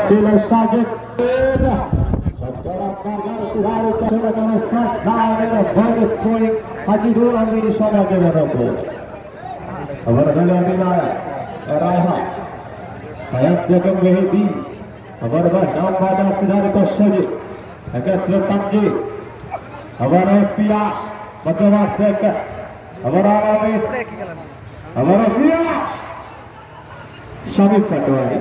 Chile Sajid. Seorang Margaret Hari Kasurakan Ustaz Naanir Bagi Throwing Hajirul Amini Sama Jaga Roko Abar Dala Dinaya Raiha Hayat Jagam Mehdi Abar Ba Nam Bada Sidhari Sajid Ekatra Tanji Abar Pias Batawar Teka Abar Alamid Abar Pias Shamik Fatwari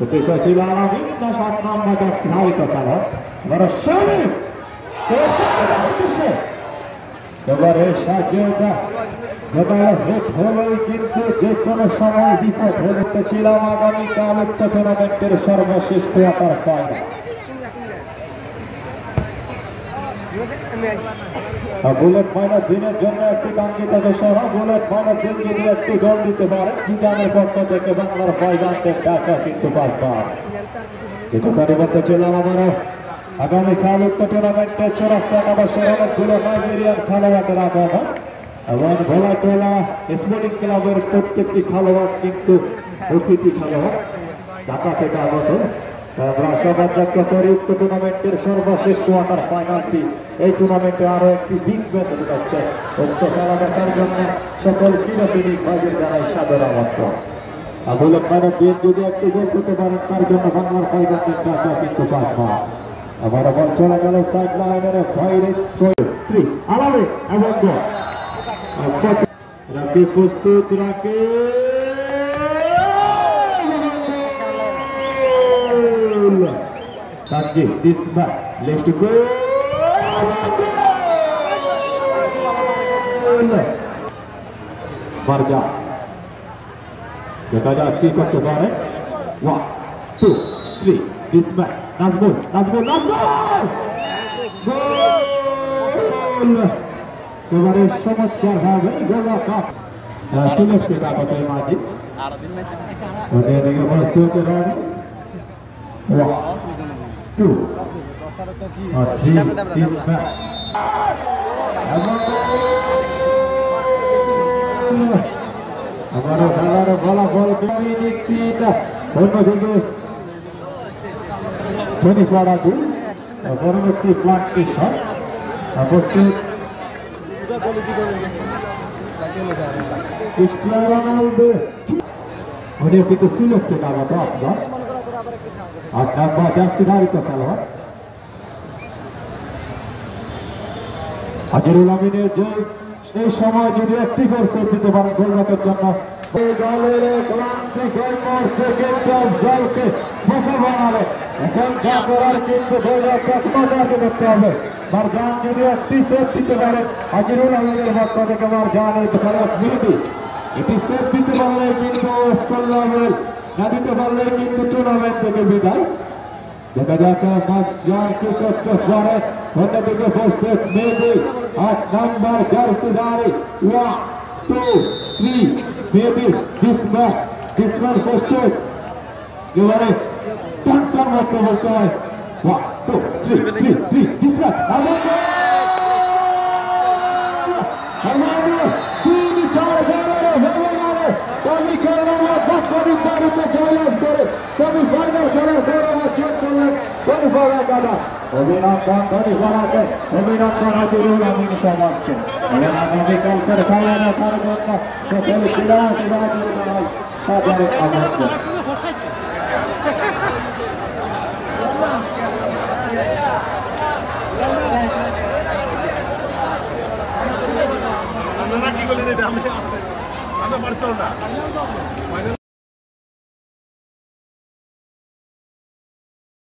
Utisha Chila Alamin na shot number 10 ধারিত খেলা বড় শামিম পেশা উঠছে এবারে সাজেদা জবাব hit হলোই কিন্তু যে কোনো সময় বিপদ হতে ছিলাম আগামী কাল উক্ত টুর্নামেন্টের সর্বশেষ কোয়ার্টার ফাইনাল বুলেট মাইনার দিনের জন্য একটি কাঙ্ক্ষিত সহ বুলেট মাইনার দিন যদি একটি গোল দিতে পারে জিদানের পক্ষ থেকে বাংলার ফাইনালের টাকা কিন্তু পাঁচবার যেটাই বলতে ছিলাম আমরা আগামীকাল উক্ত টুর্নামেন্টে 84 একাদশের অনেকগুলো নাইজেরিয়ান খেলোয়াড়ের আগমন এবং ভোলাটোলা স্পোর্টিং ক্লাবের প্রত্যেকটি খেলোয়াড় কিন্তু অতিথি খেলোয়াড় ঢাকা থেকে আগত আমরা আশাবাদ ব্যক্ত করি উক্ত টুর্নামেন্টের সর্বশেষ কোয়ার্টার ফাইনালটি এই টুর্নামেন্টে আরো একটি বিগ ম্যাচ হতে যাচ্ছে উক্ত খেলা দেখার জন্য সকল ক্রীড়াপ্রেমিক ভাইদের জানাই সাদর আমন্ত্রণ আবুল মাইনার দিন যদি একটি গোল করতে পারেন তার জন্য বাংলার ফাইনালের টাকা কিন্তু পাঁচবার আবার বল চলে গেল সাইড লাইনের বাইরে থ্রি আলামে এবং গোল রাকিব প্রস্তুত Tanji, this back, let's go. Marja. देखा जाए की करते पारे 1 2 3 this back Nazmul গোল এবারে চমৎকার ভাবে গোলটা সিলেক্ট করে রাখতে মাঝি ওদের দিকে প্রস্তুত রাখি 1 2 3 this back हमारे খেলার ফলাফল কমিটিটা অন্যদিকে টনি ফরাদু পরবর্তী প্লান্টেশন উপস্থিত ক্রিস্টিয়ানো রোনালদো উনি কিন্তু সিলেক্ট করা দরকার আর নাম্বার জার্সি ধারিত খেলোয়াড় হাজিরুল আমিনের যে এই সময় যদি একটি গোল সেভ দিতে পারেন গোলরক্ষকের জন্য এই দলের ক্লান্তি মুহূর্তে কিন্তু আফজালকে মুখে বানালে এখন যা করার কিন্তু গোলরক্ষক নজরকে দেখতে হবে মারজান যদি একটি সেভ দিতে পারেন হাজিরুল আমিনের পক্ষ থেকে মারজানের খেলোয়াড় মেহেদী এটি সেভ দিতে পারলে কিন্তু স্কোর লেভেল না দিতে পারলে কিন্তু টুর্নামেন্ট থেকে বিদায় দেখা যাক মারজান কি করতে পারে অন্যদিকে প্রস্তুত মেহেদী 8 নাম্বার জার্সিধারী 1 2 3 মেহেদী this man প্রস্তুত এবারে টান মতো বলতে হয় 1 2 3 this man সেমিফাইনাল খেলার গৌরব অর্জন করলেন ধনীফারা দাদাস অভিনন্দন ধনীফারাকে অভিনন্দন হাজিরুল আমিন সমাজকে আগামীকাল ফাইনালে তার জন্য সকল ক্রীড়াবিদ জানাই সাদর আমন্ত্রণ আমরা কি বলি আমি পারছো না